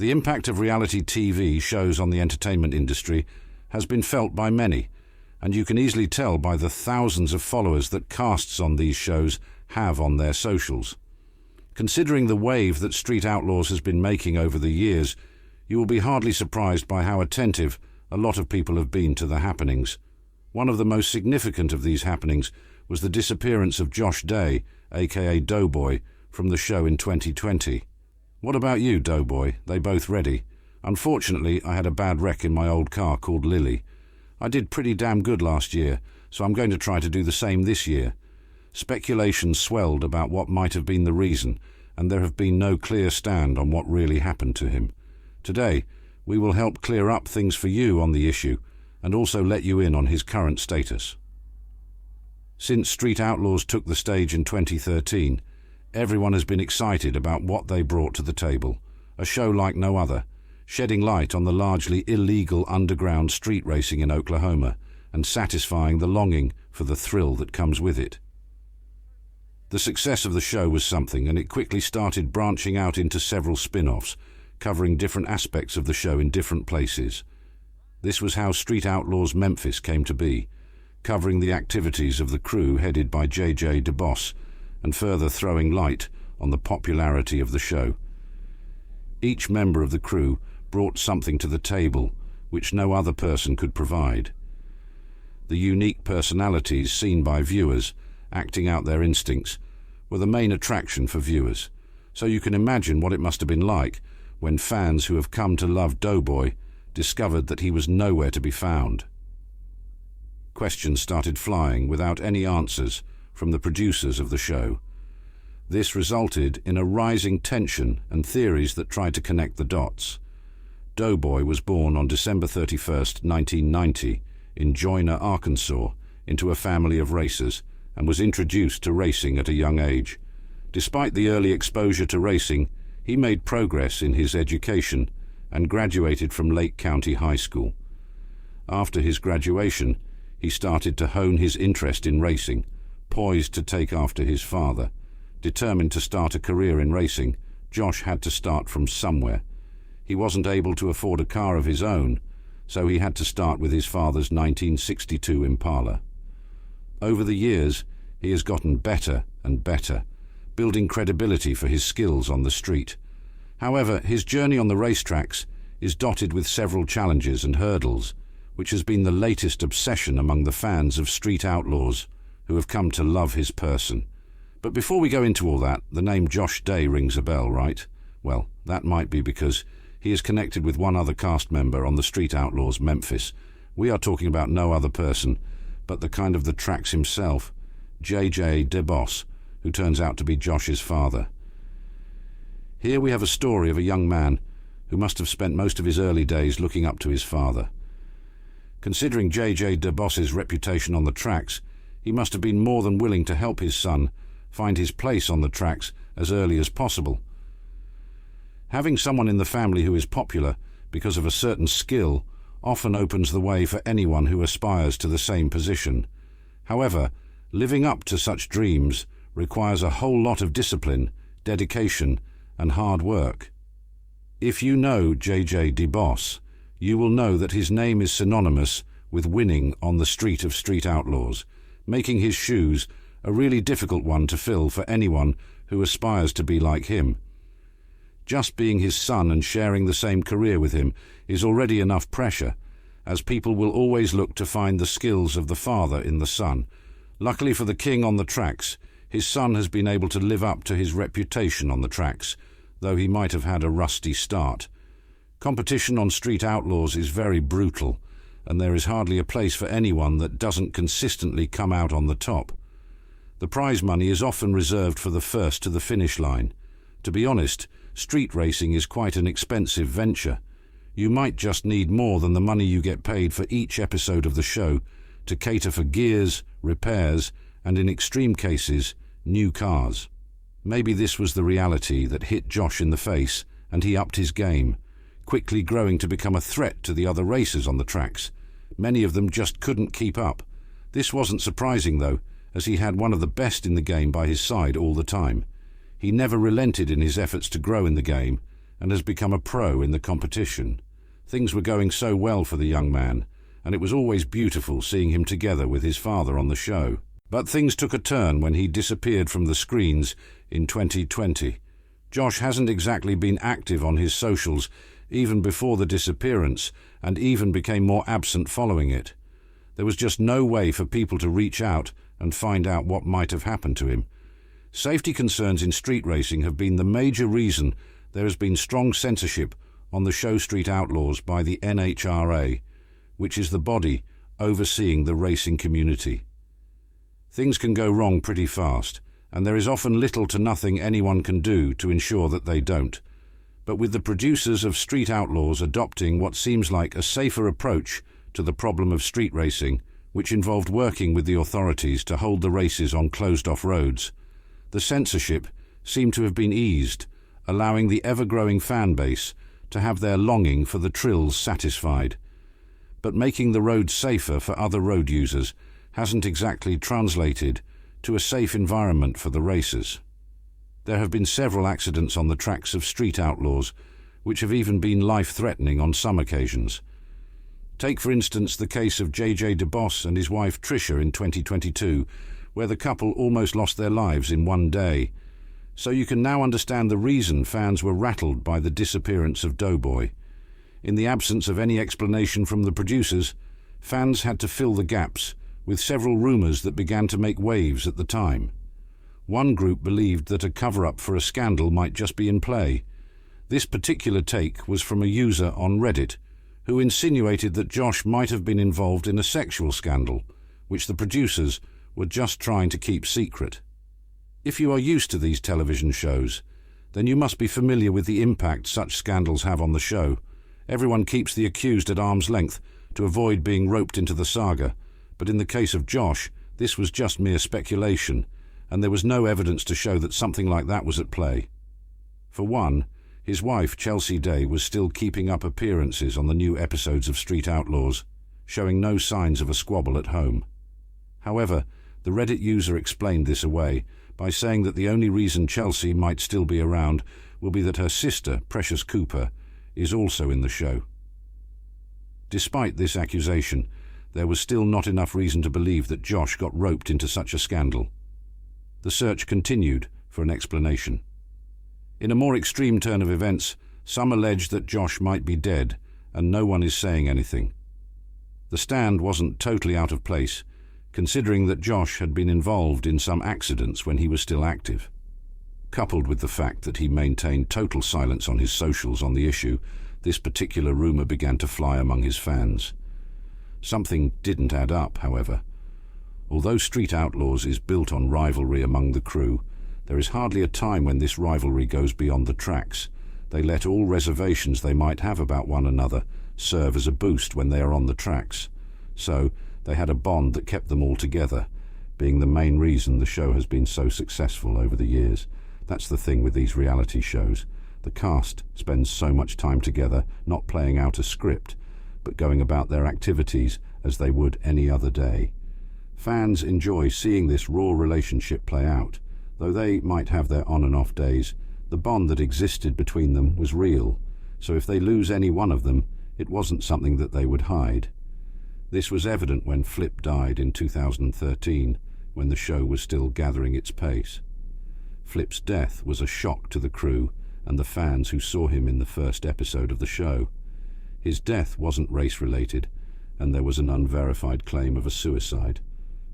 The impact of reality TV shows on the entertainment industry has been felt by many, and you can easily tell by the thousands of followers that casts on these shows have on their socials. Considering the wave that Street Outlaws has been making over the years, you will be hardly surprised by how attentive a lot of people have been to the happenings. One of the most significant of these happenings was the disappearance of Josh Day, aka Doughboy, from the show in 2020. What about you, Doughboy? They both ready? Unfortunately, I had a bad wreck in my old car called Lily. I did pretty damn good last year, so I'm going to try to do the same this year. Speculation swelled about what might have been the reason, and there have been no clear stand on what really happened to him. Today, we will help clear up things for you on the issue, and also let you in on his current status. Since Street Outlaws took the stage in 2013, everyone has been excited about what they brought to the table, a show like no other, shedding light on the largely illegal underground street racing in Oklahoma and satisfying the longing for the thrill that comes with it. The success of the show was something, and it quickly started branching out into several spin-offs, covering different aspects of the show in different places. This was how Street Outlaws Memphis came to be, covering the activities of the crew headed by Regé-Jean Page, and further throwing light on the popularity of the show. Each member of the crew brought something to the table which no other person could provide. The unique personalities seen by viewers, acting out their instincts, were the main attraction for viewers, so you can imagine what it must have been like when fans who have come to love Doughboy discovered that he was nowhere to be found. Questions started flying without any answers from the producers of the show. This resulted in a rising tension and theories that tried to connect the dots. Doughboy was born on December 31st, 1990, in Joyner, Arkansas, into a family of racers, and was introduced to racing at a young age. Despite the early exposure to racing, he made progress in his education and graduated from Lake County High School. After his graduation, he started to hone his interest in racing, poised to take after his father. Determined to start a career in racing, Josh had to start from somewhere. He wasn't able to afford a car of his own, so he had to start with his father's 1962 Impala. Over the years, he has gotten better and better, building credibility for his skills on the street. However, his journey on the racetracks is dotted with several challenges and hurdles, which has been the latest obsession among the fans of Street Outlaws, who have come to love his person. But before we go into all that, the name Josh Day rings a bell, right? Well, that might be because he is connected with one other cast member on the Street Outlaws Memphis. We are talking about no other person, but the kind of the tracks himself, Regé-Jean Page, who turns out to be Josh's father. Here we have a story of a young man who must have spent most of his early days looking up to his father. Considering Regé-Jean Page's reputation on the tracks, he must have been more than willing to help his son find his place on the tracks as early as possible. Having someone in the family who is popular because of a certain skill often opens the way for anyone who aspires to the same position. However, living up to such dreams requires a whole lot of discipline, dedication, and hard work. If you know Regé-Jean Page, you will know that his name is synonymous with winning on the street of Street Outlaws, making his shoes a really difficult one to fill for anyone who aspires to be like him. Just being his son and sharing the same career with him is already enough pressure, as people will always look to find the skills of the father in the son. Luckily for the king on the tracks, his son has been able to live up to his reputation on the tracks, though he might have had a rusty start. Competition on Street Outlaws is very brutal, and there is hardly a place for anyone that doesn't consistently come out on the top. The prize money is often reserved for the first to the finish line. To be honest, street racing is quite an expensive venture. You might just need more than the money you get paid for each episode of the show to cater for gears, repairs, and in extreme cases, new cars. Maybe this was the reality that hit Josh in the face, and he upped his game, quickly growing to become a threat to the other racers on the tracks. Many of them just couldn't keep up. This wasn't surprising though, as he had one of the best in the game by his side all the time. He never relented in his efforts to grow in the game, and has become a pro in the competition. Things were going so well for the young man, and it was always beautiful seeing him together with his father on the show. But things took a turn when he disappeared from the screens in 2020. Josh hasn't exactly been active on his socials even before the disappearance, and even became more absent following it. There was just no way for people to reach out and find out what might have happened to him. Safety concerns in street racing have been the major reason there has been strong censorship on the show Street Outlaws by the NHRA, which is the body overseeing the racing community. Things can go wrong pretty fast, and there is often little to nothing anyone can do to ensure that they don't. But with the producers of Street Outlaws adopting what seems like a safer approach to the problem of street racing, which involved working with the authorities to hold the races on closed-off roads, the censorship seemed to have been eased, allowing the ever-growing fan base to have their longing for the thrills satisfied. But making the roads safer for other road users hasn't exactly translated to a safe environment for the racers. There have been several accidents on the tracks of Street Outlaws, which have even been life-threatening on some occasions. Take, for instance, the case of JJ DeBoss and his wife Tricia in 2022, where the couple almost lost their lives in one day. So you can now understand the reason fans were rattled by the disappearance of Doughboy. In the absence of any explanation from the producers, fans had to fill the gaps with several rumors that began to make waves at the time. One group believed that a cover-up for a scandal might just be in play. This particular take was from a user on Reddit, who insinuated that Josh might have been involved in a sexual scandal, which the producers were just trying to keep secret. If you are used to these television shows, then you must be familiar with the impact such scandals have on the show. Everyone keeps the accused at arm's length to avoid being roped into the saga, but in the case of Josh, this was just mere speculation, and there was no evidence to show that something like that was at play. For one, his wife, Chelsea Day, was still keeping up appearances on the new episodes of Street Outlaws, showing no signs of a squabble at home. However, the Reddit user explained this away by saying that the only reason Chelsea might still be around will be that her sister, Precious Cooper, is also in the show. Despite this accusation, there was still not enough reason to believe that Josh got roped into such a scandal. The search continued for an explanation. In a more extreme turn of events, some allege that Josh might be dead, and no one is saying anything. The stand wasn't totally out of place, considering that Josh had been involved in some accidents when he was still active. Coupled with the fact that he maintained total silence on his socials on the issue, this particular rumor began to fly among his fans. Something didn't add up, however. Although Street Outlaws is built on rivalry among the crew, there is hardly a time when this rivalry goes beyond the tracks. They let all reservations they might have about one another serve as a boost when they are on the tracks. So they had a bond that kept them all together, being the main reason the show has been so successful over the years. That's the thing with these reality shows. The cast spends so much time together, not playing out a script, but going about their activities as they would any other day. Fans enjoy seeing this raw relationship play out. Though they might have their on and off days, the bond that existed between them was real, so if they lose any one of them, it wasn't something that they would hide. This was evident when Flip died in 2013, when the show was still gathering its pace. Flip's death was a shock to the crew and the fans who saw him in the first episode of the show. His death wasn't race-related, and there was an unverified claim of a suicide.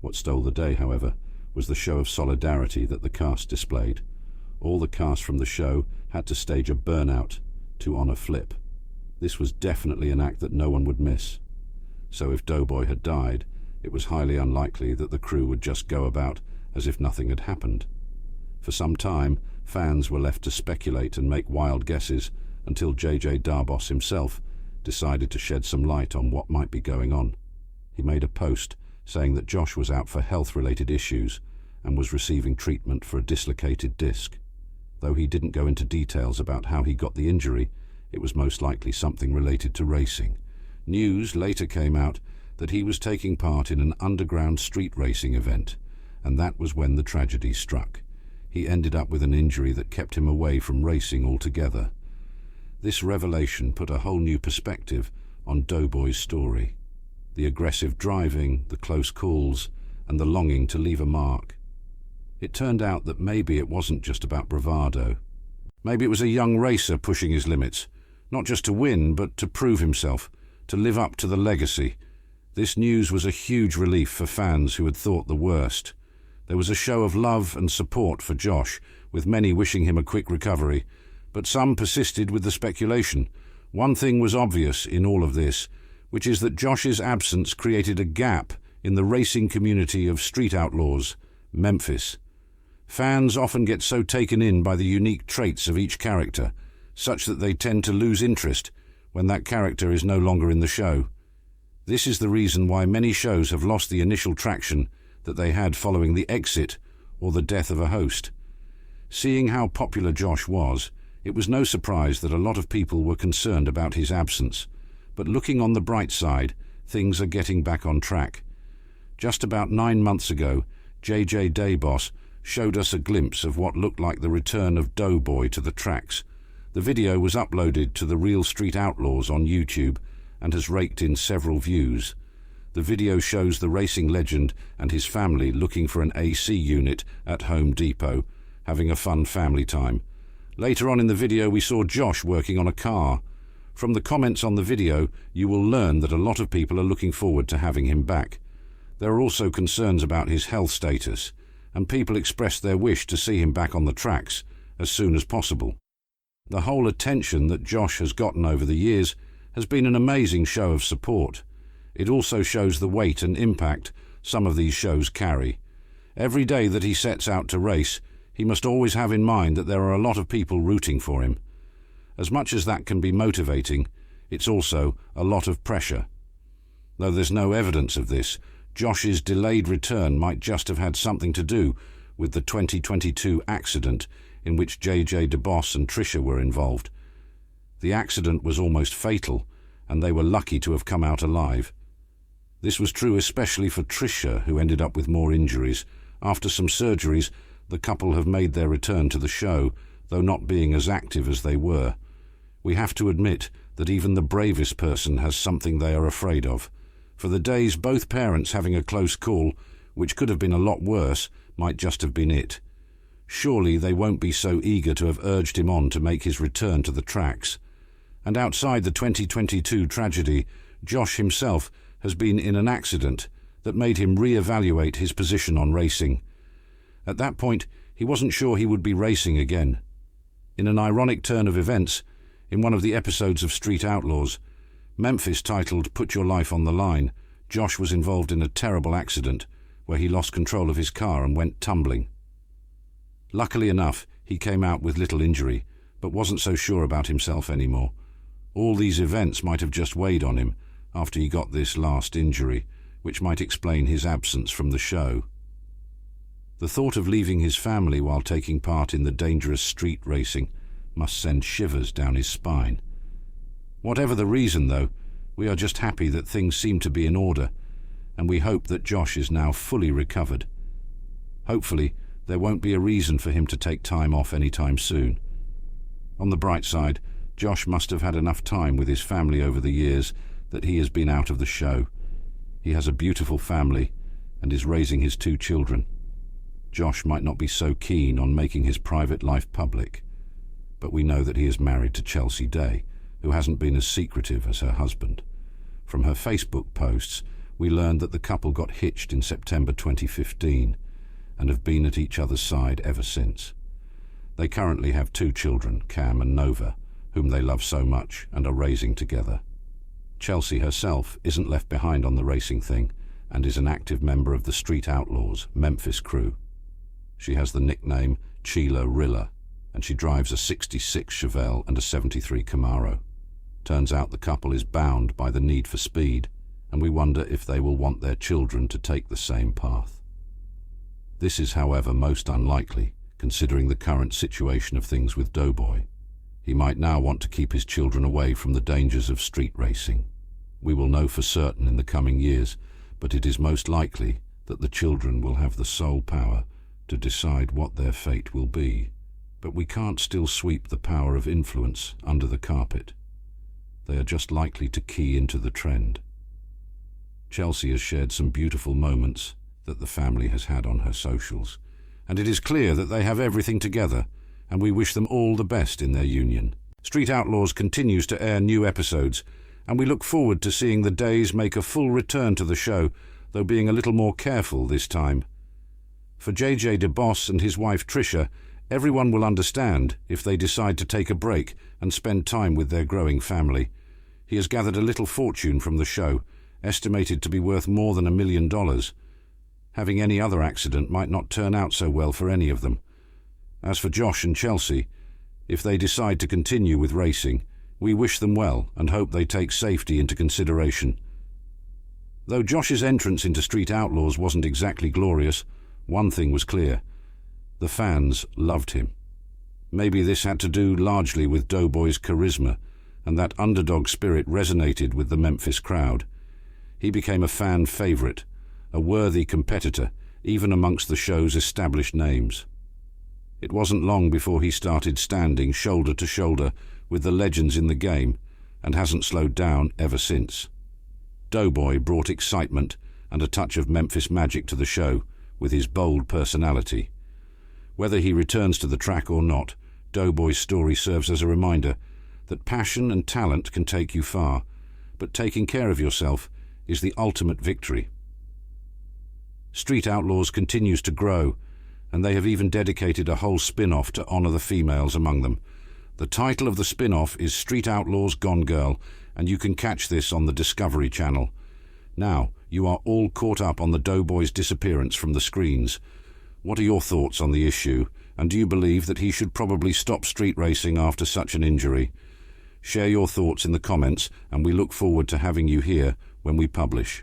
What stole the day, however, was the show of solidarity that the cast displayed. All the cast from the show had to stage a burnout to honor Flip. This was definitely an act that no one would miss. So if Doughboy had died, it was highly unlikely that the crew would just go about as if nothing had happened. For some time, fans were left to speculate and make wild guesses until JJ DeBoss himself decided to shed some light on what might be going on. He made a post saying that Josh was out for health-related issues and was receiving treatment for a dislocated disc. Though he didn't go into details about how he got the injury, it was most likely something related to racing. News later came out that he was taking part in an underground street racing event, and that was when the tragedy struck. He ended up with an injury that kept him away from racing altogether. This revelation put a whole new perspective on Doughboy's story. The aggressive driving, the close calls, and the longing to leave a mark. It turned out that maybe it wasn't just about bravado. Maybe it was a young racer pushing his limits, not just to win, but to prove himself, to live up to the legacy. This news was a huge relief for fans who had thought the worst. There was a show of love and support for Josh, with many wishing him a quick recovery, but some persisted with the speculation. One thing was obvious in all of this, which is that Josh's absence created a gap in the racing community of street outlaws, Memphis. Fans often get so taken in by the unique traits of each character, such that they tend to lose interest when that character is no longer in the show. This is the reason why many shows have lost the initial traction that they had following the exit or the death of a host. Seeing how popular Josh was, it was no surprise that a lot of people were concerned about his absence. But looking on the bright side, things are getting back on track. Just about 9 months ago, JJ Dayboss showed us a glimpse of what looked like the return of Doughboy to the tracks. The video was uploaded to the Real Street Outlaws on YouTube and has raked in several views. The video shows the racing legend and his family looking for an AC unit at Home Depot, having a fun family time. Later on in the video, we saw Josh working on a car. From the comments on the video, you will learn that a lot of people are looking forward to having him back. There are also concerns about his health status, and people expressed their wish to see him back on the tracks as soon as possible. The whole attention that Josh has gotten over the years has been an amazing show of support. It also shows the weight and impact some of these shows carry. Every day that he sets out to race, he must always have in mind that there are a lot of people rooting for him. As much as that can be motivating, it's also a lot of pressure. Though there's no evidence of this, Josh's delayed return might just have had something to do with the 2022 accident in which JJ DeBoss and Trisha were involved. The accident was almost fatal, and they were lucky to have come out alive. This was true especially for Trisha, who ended up with more injuries. After some surgeries, the couple have made their return to the show, though not being as active as they were. We have to admit that even the bravest person has something they are afraid of. For the days both parents having a close call, which could have been a lot worse, might just have been it. Surely they won't be so eager to have urged him on to make his return to the tracks. And outside the 2022 tragedy, Josh himself has been in an accident that made him re-evaluate his position on racing. At that point, he wasn't sure he would be racing again. In an ironic turn of events, in one of the episodes of Street Outlaws, Memphis titled Put Your Life on the Line, Josh was involved in a terrible accident where he lost control of his car and went tumbling. Luckily enough, he came out with little injury, but wasn't so sure about himself anymore. All these events might have just weighed on him after he got this last injury, which might explain his absence from the show. The thought of leaving his family while taking part in the dangerous street racing must send shivers down his spine. Whatever the reason, though, we are just happy that things seem to be in order, and we hope that Josh is now fully recovered. Hopefully, there won't be a reason for him to take time off anytime soon. On the bright side, Josh must have had enough time with his family over the years that he has been out of the show. He has a beautiful family and is raising his 2 children. Josh might not be so keen on making his private life public, but we know that he is married to Chelsea Day, who hasn't been as secretive as her husband. From her Facebook posts, we learned that the couple got hitched in September 2015 and have been at each other's side ever since. They currently have 2 children, Cam and Nova, whom they love so much and are raising together. Chelsea herself isn't left behind on the racing thing and is an active member of the Street Outlaws Memphis crew. She has the nickname Sheila Rilla, and she drives a 66 Chevelle and a 73 Camaro. Turns out the couple is bound by the need for speed, and we wonder if they will want their children to take the same path. This is, however, most unlikely, considering the current situation of things with Doughboy. He might now want to keep his children away from the dangers of street racing. We will know for certain in the coming years, but it is most likely that the children will have the sole power to decide what their fate will be But we can't still sweep the power of influence under the carpet. They are just likely to key into the trend. Chelsea has shared some beautiful moments that the family has had on her socials, and it is clear that they have everything together, and we wish them all the best in their union. Street Outlaws continues to air new episodes, and we look forward to seeing the Days make a full return to the show, though being a little more careful this time. For JJ DeBoss and his wife Trisha, everyone will understand if they decide to take a break and spend time with their growing family. He has gathered a little fortune from the show, estimated to be worth more than $1 million. Having any other accident might not turn out so well for any of them. As for Josh and Chelsea, if they decide to continue with racing, we wish them well and hope they take safety into consideration. Though Josh's entrance into Street Outlaws wasn't exactly glorious, one thing was clear: the fans loved him. Maybe this had to do largely with Doughboy's charisma, and that underdog spirit resonated with the Memphis crowd. He became a fan favorite, a worthy competitor, even amongst the show's established names. It wasn't long before he started standing shoulder to shoulder with the legends in the game, and hasn't slowed down ever since. Doughboy brought excitement and a touch of Memphis magic to the show with his bold personality. Whether he returns to the track or not, Doughboy's story serves as a reminder that passion and talent can take you far, but taking care of yourself is the ultimate victory. Street Outlaws continues to grow, and they have even dedicated a whole spin-off to honor the females among them. The title of the spin-off is Street Outlaws Gone Girl, and you can catch this on the Discovery Channel. Now, you are all caught up on the Doughboy's disappearance from the screens. What are your thoughts on the issue, and do you believe that he should probably stop street racing after such an injury? Share your thoughts in the comments, and we look forward to having you here when we publish.